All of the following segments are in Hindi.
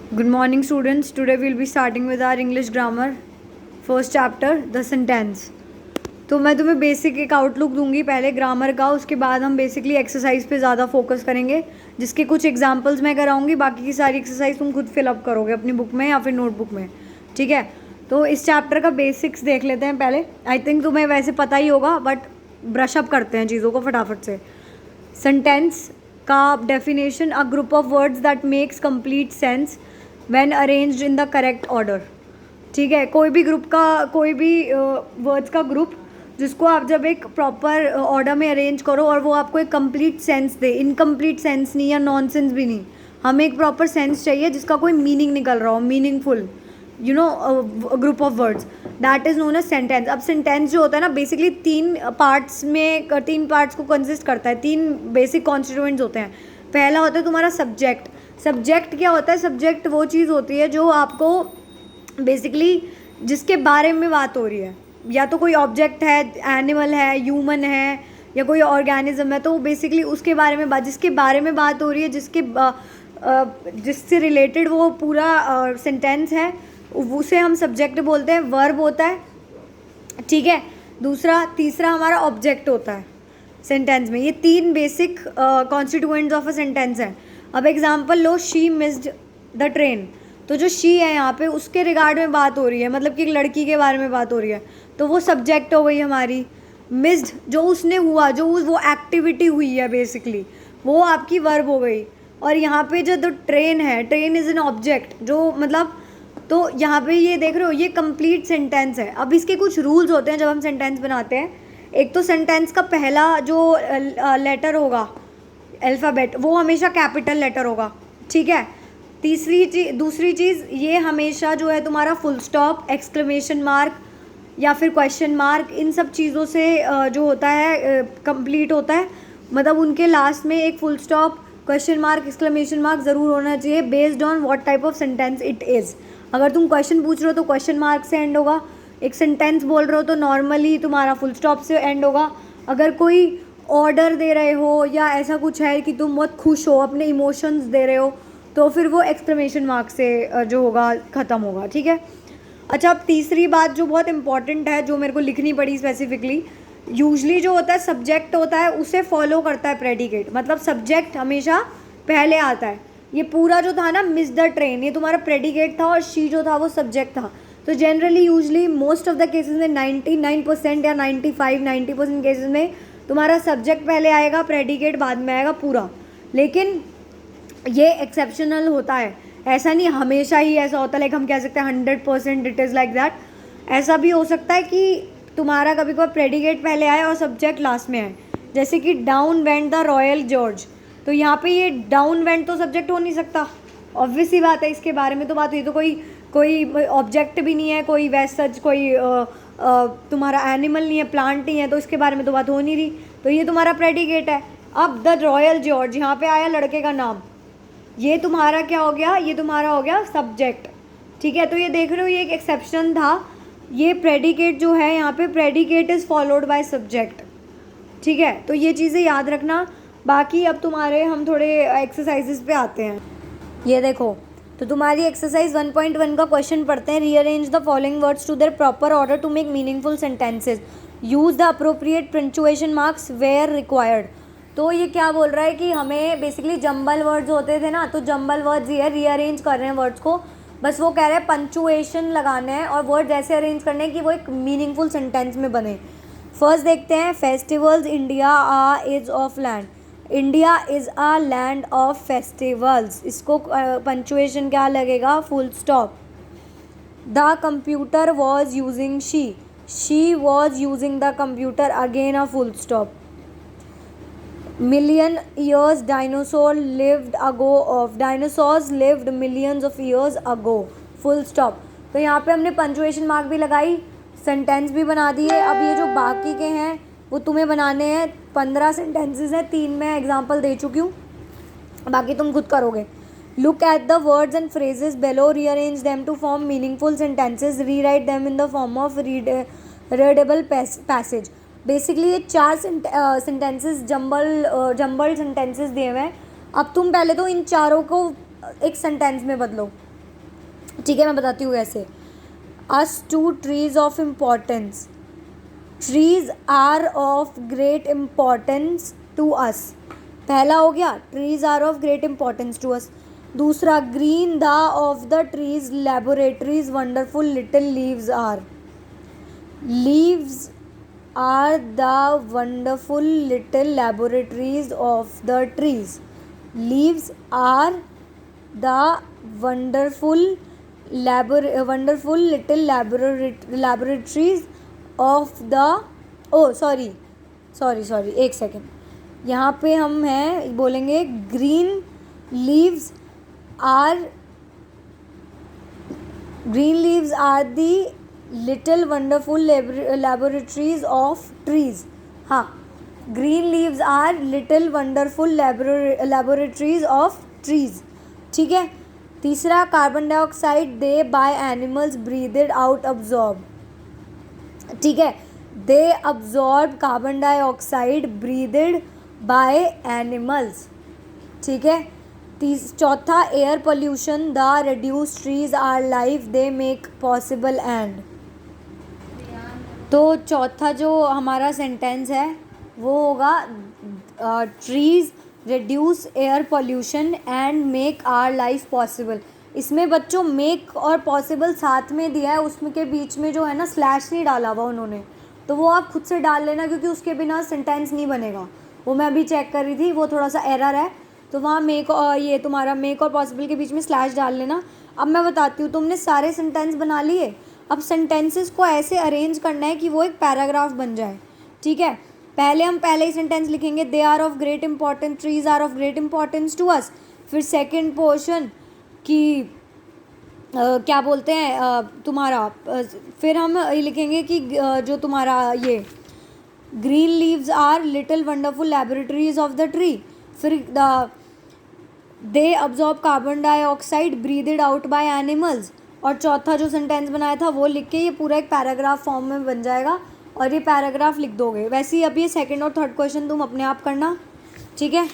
Good morning, students. Today we'll be starting with our English grammar. First chapter, the sentence. तो मैं तुम्हें बेसिक एक आउटलुक दूंगी पहले ग्रामर का, उसके बाद हम बेसिकली एक्सरसाइज पे ज़्यादा फोकस करेंगे, जिसके कुछ एग्जांपल्स मैं कराऊंगी, बाकी की सारी एक्सरसाइज तुम खुद फिलअप करोगे अपनी बुक में या फिर नोटबुक में, ठीक है। तो इस चैप्टर का बेसिक्स देख लेते हैं पहले। आई थिंक तुम्हें वैसे पता ही होगा, बट ब्रश अप करते हैं चीज़ों को फटाफट से। सेंटेंस का definition: a group of words that makes complete sense when arranged in the correct order. ठीक है, कोई भी ग्रुप का, कोई भी वर्ड्स का ग्रुप जिसको आप जब एक प्रॉपर ऑर्डर में अरेंज करो और वो आपको एक complete sense they, incomplete sense नहीं या नॉनसेंस भी नहीं, हमें एक प्रॉपर सेंस चाहिए जिसका कोई मीनिंग निकल रहा हो, meaningful, group of words, that is known as sentence. अब सेंटेंस जो होता है ना, बेसिकली तीन पार्ट्स को कंसिस्ट करता है, तीन बेसिक कॉन्स्टिट्यूएंट्स होते हैं। पहला होता है तुम्हारा सब्जेक्ट। सब्जेक्ट क्या होता है? सब्जेक्ट वो चीज़ होती है जो आपको बेसिकली जिसके बारे में बात हो रही है, या तो कोई ऑब्जेक्ट है, एनिमल है, ह्यूमन है, या कोई ऑर्गेनिज्म है, तो बेसिकली उसके बारे में जिसके बारे में बात हो रही है, जिससे रिलेटेड वो पूरा सेंटेंस है, उसे हम सब्जेक्ट बोलते हैं। वर्ब होता है, ठीक है। तीसरा हमारा ऑब्जेक्ट होता है सेंटेंस में। ये तीन basic constituents of a sentence है। अब example low, she missed the train. तो जो शी है यहाँ पे, उसके रिगार्ड में बात हो रही है, मतलब कि एक लड़की के बारे में बात हो रही है, तो वो सब्जेक्ट हो गई हमारी। मिस्ड जो उसने हुआ, वो एक्टिविटी हुई है बेसिकली, वो आपकी वर्ब हो गई। और यहाँ पे जो ट्रेन है, ट्रेन इज़ एन ऑब्जेक्ट, जो मतलब, तो यहाँ पे ये देख रहे हो, ये कंप्लीट सेंटेंस है। अब इसके कुछ रूल्स होते हैं जब हम सेंटेंस बनाते हैं। एक तो सेंटेंस का पहला जो लेटर होगा, अल्फ़ाबेट, वो हमेशा कैपिटल लेटर होगा, ठीक है। दूसरी चीज़, ये हमेशा जो है तुम्हारा फुल स्टॉप, एक्सक्लेमेशन मार्क या फिर क्वेश्चन मार्क, इन सब चीज़ों से जो होता है कंप्लीट होता है। मतलब उनके लास्ट में एक full stop, question mark, exclamation mark ज़रूर होना चाहिए, based on what type of sentence it is. अगर तुम क्वेश्चन पूछ रहे हो तो क्वेश्चन मार्क से एंड होगा, एक सेंटेंस बोल रहे हो तो नॉर्मली तुम्हारा फुल स्टॉप से एंड होगा। अगर कोई ऑर्डर दे रहे हो या ऐसा कुछ है कि तुम बहुत खुश हो, अपने इमोशंस दे रहे हो, तो फिर वो एक्सक्लेमेशन मार्क से जो होगा ख़त्म होगा, ठीक है। अच्छा, अब तीसरी बात जो बहुत इंपॉर्टेंट है, जो मेरे को लिखनी पड़ी स्पेसिफिकली, यूजली जो होता है सब्जेक्ट होता है, उसे फॉलो करता है प्रेडिकेट। मतलब सब्जेक्ट हमेशा पहले आता है। ये पूरा जो था ना, मिस द ट्रेन, ये तुम्हारा प्रेडिकेट था और शी जो था वो सब्जेक्ट था। तो generally usually most of the cases में 99% या 90% केसेस में तुम्हारा सब्जेक्ट पहले आएगा, प्रेडिकेट बाद में आएगा पूरा। लेकिन ये एक्सेप्शनल होता है, ऐसा नहीं हमेशा ही ऐसा होता है। लाइक हम कह सकते हैं 100% इट इज़ लाइक दैट। ऐसा भी हो सकता है कि तुम्हारा कभी कभी प्रेडिकेट पहले आए और सब्जेक्ट लास्ट में आए। जैसे कि down went the royal George, तो यहाँ पे ये डाउन वेंट तो सब्जेक्ट हो नहीं सकता, ऑब्वियस सी बात है। इसके बारे में तो बात हुई, तो कोई ऑब्जेक्ट भी नहीं है, कोई वैसा कोई तुम्हारा एनिमल नहीं है, प्लांट नहीं है, तो इसके बारे में तो बात हो नहीं रही, तो ये तुम्हारा प्रेडिकेट है। अब द रॉयल जॉर्ज, यहाँ पे आया लड़के का नाम, ये तुम्हारा क्या हो गया? ये तुम्हारा हो गया सब्जेक्ट, ठीक है। तो ये देख रहे हो, ये एक एक्सेप्शन था। ये प्रेडिकेट जो है यहाँ पे, predicate is followed by subject, ठीक है। तो ये चीज़ें याद रखना। बाकी अब हम थोड़े एक्सरसाइजेस पे आते हैं। ये देखो, तो तुम्हारी एक्सरसाइज 1.1 का क्वेश्चन पढ़ते हैं। Rearrange the following words to their proper order to make meaningful sentences, use the appropriate punctuation marks where required. तो ये क्या बोल रहा है कि हमें बेसिकली जंबल वर्ड्स होते थे ना, तो जंबल वर्ड्स ये रीअरेंज कर रहे हैं वर्ड्स को, बस वो कह रहे हैं पंक्चुएशन लगाने हैं और वर्ड्स ऐसे अरेंज करने हैं कि वो एक मीनिंगफुल सेंटेंस में बने। फर्स्ट देखते हैं, festivals India is of land. India is a land of festivals, इसको पंक्चुएशन क्या लगेगा? Full stop. The computer was using she was using the computer, again a full stop. Million years dinosaur lived ago of, dinosaurs lived millions of years ago, full stop. तो यहाँ पे हमने पंक्चुएशन मार्क भी लगाई, सेंटेंस भी बना दिए। अब ये जो बाकी के हैं वो तुम्हें बनाने हैं। 15 सेंटेंसेस हैं, 3 मैं एग्जांपल दे चुकी हूँ, बाकी तुम खुद करोगे। Look at the words and phrases below, rearrange them to form meaningful sentences, rewrite them in the form of readable passage. Basically ये 4 सेंटेंसेस जंबल सेंटेंसेस दिए हुए हैं। अब तुम पहले तो इन चारों को एक सेंटेंस में बदलो, ठीक है, मैं बताती हूँ ऐसे. Us to trees of importance. Trees are of great importance to us. पहला हो गया trees are of great importance to us. दूसरा green the of the trees laboratories wonderful little leaves are. Leaves are the wonderful little laboratories of the trees. Leaves are the wonderful little laboratories of the. oh sorry एक सेकेंड. यहाँ पे हम हैं बोलेंगे green leaves are the little wonderful laboratories of trees. हाँ, green leaves are little wonderful laboratories of trees. ठीक है. तीसरा carbon dioxide they by animals breathed out absorb. ठीक है, they absorb carbon dioxide breathed by animals. ठीक है. चौथा air pollution the reduce trees are life they make possible and. तो चौथा जो हमारा सेंटेंस है वो होगा trees reduce air pollution and make our life possible. इसमें बच्चों मेक और पॉसिबल साथ में दिया है, उसमें के बीच में जो है ना स्लैश नहीं डाला हुआ उन्होंने, तो वो आप खुद से डाल लेना क्योंकि उसके बिना सेंटेंस नहीं बनेगा. वो मैं अभी चेक कर रही थी, वो थोड़ा सा एरर है, तो वहाँ मेक और ये तुम्हारा मेक और पॉसिबल के बीच में स्लैश डाल लेना. अब मैं बताती हूँ, तुमने सारे सेंटेंस बना लिए. अब सेंटेंसेस को ऐसे अरेंज करना है कि वो एक पैराग्राफ बन जाए. ठीक है. पहले ही सेंटेंस लिखेंगे they are of great importance, trees are of great importance to us. फिर सेकंड पोर्शन कि क्या बोलते हैं तुम्हारा, फिर हम लिखेंगे कि जो तुम्हारा ये green leaves are little wonderful laboratories of the tree. फिर they absorb carbon dioxide breathed out by animals. और चौथा जो सेंटेंस बनाया था वो लिख के ये पूरा एक पैराग्राफ फॉर्म में बन जाएगा और ये पैराग्राफ लिख दोगे. वैसे ही अब ये सेकंड और थर्ड क्वेश्चन तुम अपने आप करना. ठीक है.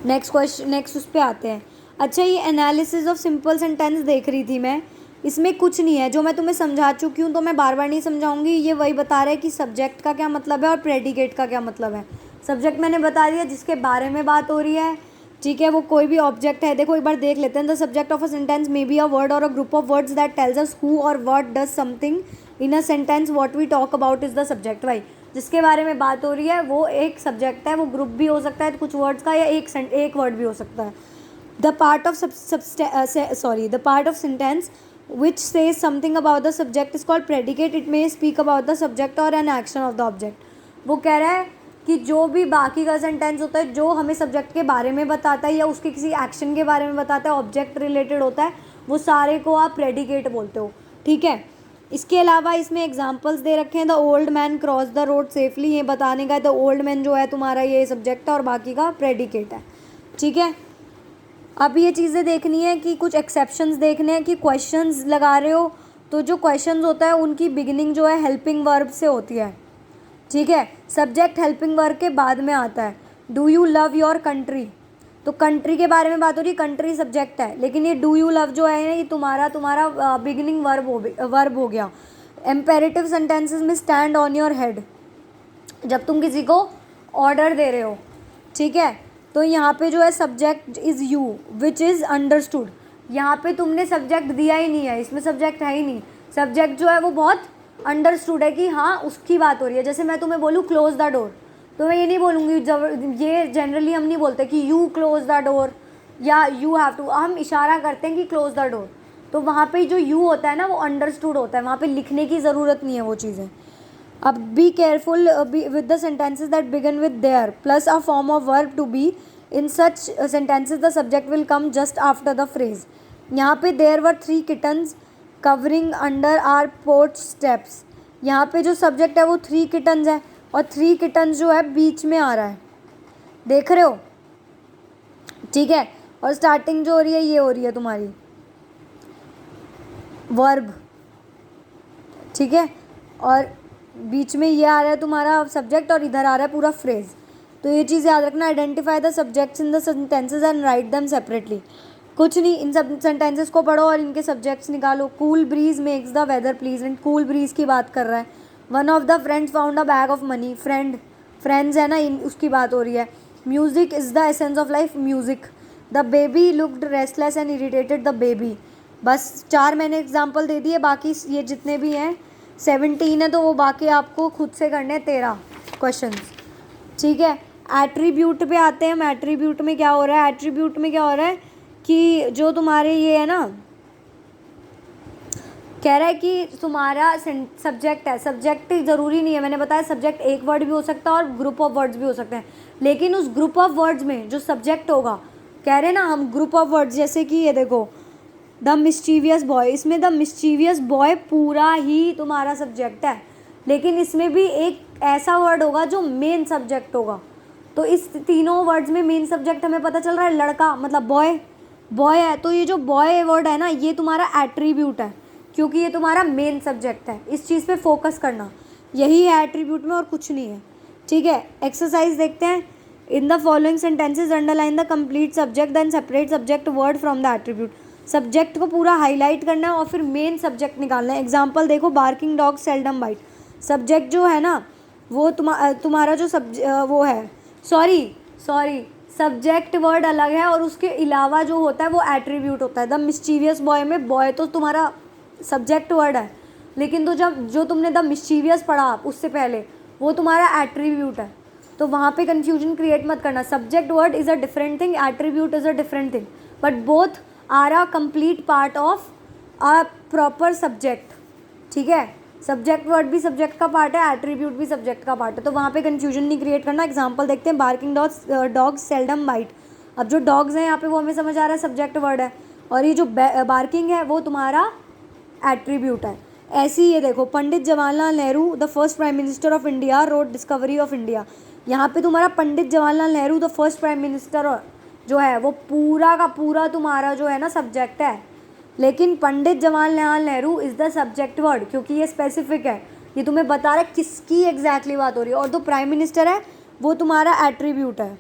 नेक्स्ट उस पर आते हैं. अच्छा, ये एनालिसिस ऑफ सिंपल सेंटेंस देख रही थी मैं. इसमें कुछ नहीं है, जो मैं तुम्हें समझा चुकी हूँ तो मैं बार बार नहीं समझाऊंगी. ये वही बता रहा है कि सब्जेक्ट का क्या मतलब है और प्रेडिकेट का क्या मतलब है. सब्जेक्ट मैंने बता दिया जिसके बारे में बात हो रही है. ठीक है, वो कोई भी ऑब्जेक्ट है. देखो एक बार देख लेते हैं. The subject of a sentence may be a word और a group of words that tells us who और what does something in a sentence. What we talk about is the subject. भाई जिसके बारे में बात हो रही है वो एक सब्जेक्ट है. वो ग्रुप भी हो सकता है कुछ वर्ड्स का या एक वर्ड भी हो सकता है. The part of sentence which says something about the subject is called predicate. It may speak about the subject or an action of the object. वो कह रहा है कि जो भी बाकी का सेंटेंस होता है जो हमें सब्जेक्ट के बारे में बताता है या उसके किसी एक्शन के बारे में बताता है, ऑब्जेक्ट रिलेटेड होता है, वो सारे को आप प्रेडिकेट बोलते हो. ठीक है. इसके अलावा इसमें एग्जांपल्स दे रखे हैं. The old man cross the road safely, ये बताने का. द ओल्ड मैन जो है तुम्हारा ये सब्जेक्ट है और बाकी का प्रेडिकेट है. ठीक है. अब ये चीज़ें देखनी है कि कुछ एक्सेप्शंस देखने हैं कि क्वेश्चंस लगा रहे हो तो जो क्वेश्चंस होता है उनकी बिगिनिंग जो है हेल्पिंग वर्ब से होती है. ठीक है. सब्जेक्ट हेल्पिंग वर्ब के बाद में आता है. Do you love your country, तो कंट्री के बारे में बात हो रही है, कंट्री सब्जेक्ट है, लेकिन ये डू यू लव जो है ना ये तुम्हारा बिगिनिंग वर्ब हो गया. एम्पेरेटिव सेंटेंसेस में स्टैंड ऑन योर हेड, जब तुम किसी को ऑर्डर दे रहे हो. ठीक है. तो यहाँ पे जो है subject is you which is understood. यहाँ पे तुमने सब्जेक्ट दिया ही नहीं है, इसमें सब्जेक्ट है ही नहीं. सब्जेक्ट जो है वो बहुत अंडरस्टूड है कि हाँ उसकी बात हो रही है. जैसे मैं तुम्हें बोलूँ क्लोज द डोर, तो मैं ये नहीं बोलूँगी, जब ये जनरली हम नहीं बोलते कि यू क्लोज द डोर या यू हैव टू. हम इशारा करते हैं कि क्लोज द डोर, तो वहाँ पे जो यू होता है ना वो अंडरस्टूड होता है, वहाँ पे लिखने की ज़रूरत नहीं है वो चीज़ें. अब be careful with the sentences that begin with there plus a form of verb to be. In such sentences the subject will come just after the phrase. यहाँ पे there were 3 kittens covering under our porch steps. यहाँ पे जो सब्जेक्ट है वो 3 किटन्स है और 3 किटन्स जो है बीच में आ रहा है, देख रहे हो. ठीक है. और स्टार्टिंग जो हो रही है ये हो रही है तुम्हारी वर्ब. ठीक है. और बीच में ये आ रहा है तुम्हारा सब्जेक्ट और इधर आ रहा है पूरा फ्रेज. तो ये चीज़ याद रखना. Identify the subjects in the sentences and write them separately. कुछ नहीं, इन सब सेंटेंसेस को पढ़ो और इनके सब्जेक्ट्स निकालो। Cool breeze makes the weather pleasant, cool breeze की बात कर रहा है। One of the friends found a bag of money, friend friends है ना, इन उसकी बात हो रही है। Music is the essence of life, music. The baby looked restless and irritated, the baby. बस 4 मैंने एग्जाम्पल दे दिए, बाकी ये जितने भी हैं 17 है, तो वो बाकी आपको खुद से करने हैं 13 क्वेश्चन। ठीक है, एट्रीब्यूट पे आते हैं हम। एट्रीब्यूट में क्या हो रहा है, एट्रीब्यूट में क्या हो रहा है कि जो तुम्हारे ये है ना, कह रहा है कि तुम्हारा सब्जेक्ट है, सब्जेक्ट ज़रूरी नहीं है, मैंने बताया सब्जेक्ट एक वर्ड भी हो सकता है और ग्रुप ऑफ वर्ड्स भी हो सकते हैं, लेकिन उस ग्रुप ऑफ वर्ड्स में जो सब्जेक्ट होगा, कह रहे हैं ना हम ग्रुप ऑफ वर्ड्स, जैसे कि ये देखो द मिस्चीवियस बॉय, इसमें द मिस्चीवियस बॉय पूरा ही तुम्हारा सब्जेक्ट है, लेकिन इसमें भी एक ऐसा वर्ड होगा जो मेन सब्जेक्ट होगा। तो इस तीनों वर्ड्स में मेन सब्जेक्ट हमें पता चल रहा है लड़का, मतलब बॉय, बॉय है, तो ये जो बॉय वर्ड है ना, ये तुम्हारा एट्रीब्यूट है, क्योंकि ये तुम्हारा मेन सब्जेक्ट है। इस चीज़ पे फोकस करना, यही है एट्रीब्यूट में और कुछ नहीं है। ठीक है, एक्सरसाइज देखते हैं। In the following sentences underline the complete subject then separate subject word from the attribute. Subject को पूरा हाईलाइट करना है और फिर मेन सब्जेक्ट निकालना है। एग्जाम्पल देखो, barking dog seldom bite, subject जो है ना वो तुम्हारा जो वो है, सॉरी सब्जेक्ट वर्ड अलग है और उसके अलावा जो होता है वो एट्रीब्यूट होता है। द मिस्चीवियस बॉय में बॉय तो तुम्हारा सब्जेक्ट वर्ड है, लेकिन तो जो तुमने द मिस्चीवियस पढ़ा उससे पहले वो तुम्हारा एट्रीब्यूट है, तो वहाँ पे कंफ्यूजन क्रिएट मत करना। Subject word is a different thing, attribute is a different thing, but both are a complete part of a proper subject. ठीक है, सब्जेक्ट वर्ड भी सब्जेक्ट का पार्ट है, एट्रीब्यूट भी सब्जेक्ट का पार्ट है, तो वहाँ पे कंफ्यूजन नहीं क्रिएट करना। एग्जांपल देखते हैं, बार्किंग डॉग्स सेल्डम बाइट। अब जो डॉग्स हैं यहाँ पे वो हमें समझ आ रहा है सब्जेक्ट वर्ड है, और ये जो बार्किंग है वो तुम्हारा एट्रीब्यूट है। ऐसे ही ये देखो, Pandit Jawaharlal Nehru the first prime minister of India wrote discovery of India. यहाँ पे तुम्हारा Pandit Jawaharlal Nehru the first prime minister जो है वो पूरा का पूरा तुम्हारा जो है ना सब्जेक्ट है, लेकिन Pandit Jawaharlal Nehru is the subject word, क्योंकि ये स्पेसिफिक है, ये तुम्हें बता रहा है किसकी एग्जैक्टली बात हो रही है। और जो प्राइम मिनिस्टर है वो तुम्हारा एट्रीब्यूट है।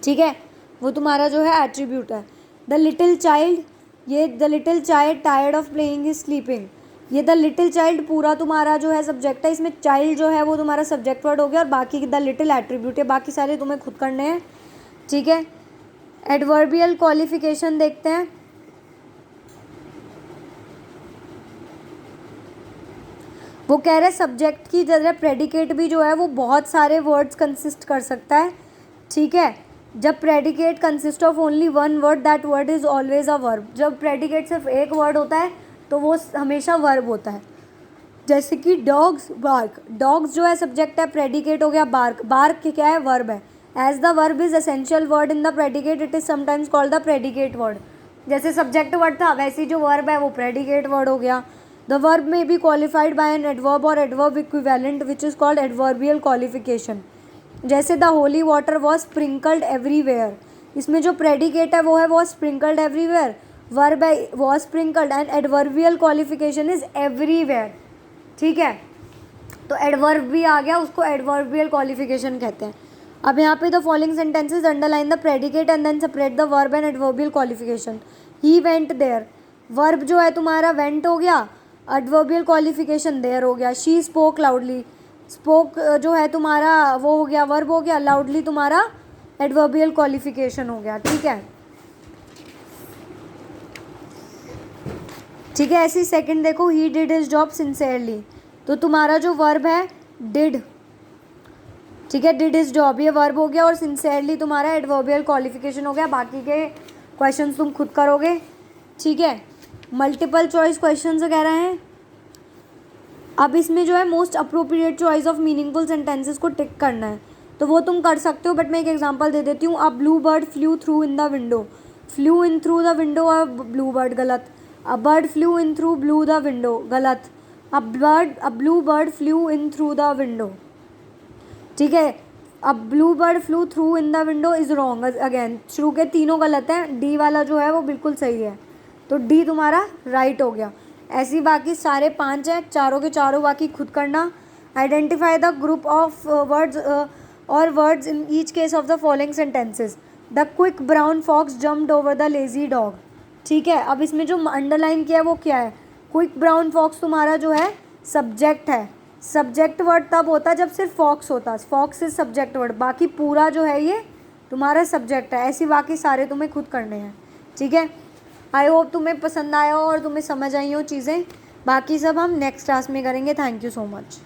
ठीक है, वो तुम्हारा जो है एट्रीब्यूट है। द लिटिल चाइल्ड, ये the little child tired of playing is sleeping, ये द लिटिल चाइल्ड पूरा तुम्हारा जो है सब्जेक्ट है, इसमें चाइल्ड जो है वो तुम्हारा सब्जेक्ट वर्ड हो गया और बाकी द लिटिल एट्रीब्यूट है, बाकी सारे तुम्हें खुद करने हैं। ठीक है, एडवर्बियल क्वालिफिकेशन देखते हैं। वो कह रहे हैं सब्जेक्ट की जगह प्रेडिकेट भी जो है वो बहुत सारे वर्ड्स कंसिस्ट कर सकता है। ठीक है, जब predicate consist of only one word that word is always a verb, जब प्रेडिकेट सिर्फ एक वर्ड होता है तो वो हमेशा वर्ब होता है। जैसे कि डॉग्स बार्क, डॉग्स जो है सब्जेक्ट है, प्रेडिकेट हो गया बार्क, बार्क क्या है, वर्ब है। As the verb is essential word in the predicate it is sometimes called the predicate word, जैसे सब्जेक्ट वर्ड था वैसे जो वर्ब है वो प्रेडिकेट वर्ड हो गया। The verb may be qualified by an adverb और adverb equivalent which is called adverbial qualification. जैसे the holy water was sprinkled everywhere, इसमें जो प्रेडिकेट है वो है वॉज स्प्रिंकल्ड एवरीवेयर, वर्ब है was sprinkled and adverbial qualification is everywhere. ठीक है, तो एडवर्ब भी आ गया, उसको एडवर्बियल क्वालिफिकेशन कहते हैं। अब यहाँ पे the following sentences underline the predicate and then separate the verb and adverbial qualification. He went there, verb जो है तुम्हारा वेंट हो गया, एडवर्बियल क्वालिफिकेशन देयर हो गया। शी स्पोक लाउडली, स्पोक जो है तुम्हारा वो हो गया वर्ब हो गया, लाउडली तुम्हारा एडवर्बियल क्वालिफिकेशन हो गया। ठीक है, ठीक है। ऐसी सेकंड देखो, he did his job sincerely, तो तुम्हारा जो वर्ब है डिड, ठीक है, डिड हिज जॉब ये वर्ब हो गया और सिंसियरली तुम्हारा एडवर्बियल क्वालिफिकेशन हो गया। बाकी के क्वेश्चंस तुम खुद करोगे। ठीक है, मल्टीपल चॉइस क्वेश्चंस वगैरह हैं। अब इसमें जो है most appropriate choice of meaningful sentences को टिक करना है, तो वो तुम कर सकते हो, बट मैं एक एग्जांपल दे देती हूँ। A blue bird flew through in the window, flew in through the window और ब्लू बर्ड गलत। A bird flew in through blue the window गलत। A blue bird flew in through the window. ठीक है, अब blue bird flew through in the window is wrong again, शुरू के तीनों गलत हैं, डी वाला जो है वो बिल्कुल सही है, तो डी तुम्हारा राइट हो गया। ऐसी बाकी सारे 5 हैं, चारों के चारों बाकी खुद करना। Identify the group of words और words in each case of the following sentences, the quick brown fox jumped over the lazy dog. ठीक है, अब इसमें जो अंडरलाइन किया है वो क्या है? क्विक ब्राउन फॉक्स तुम्हारा जो है सब्जेक्ट है। सब्जेक्ट वर्ड तब होता जब सिर्फ फॉक्स होता, फॉक्स इज सब्जेक्ट वर्ड, बाकी पूरा जो है ये तुम्हारा सब्जेक्ट है। ऐसे बाकी सारे तुम्हें खुद करने हैं। ठीक है, आई होप तुम्हें पसंद आया हो और तुम्हें समझ आई हो चीज़ें। बाकी सब हम नेक्स्ट क्लास में करेंगे। Thank you so much.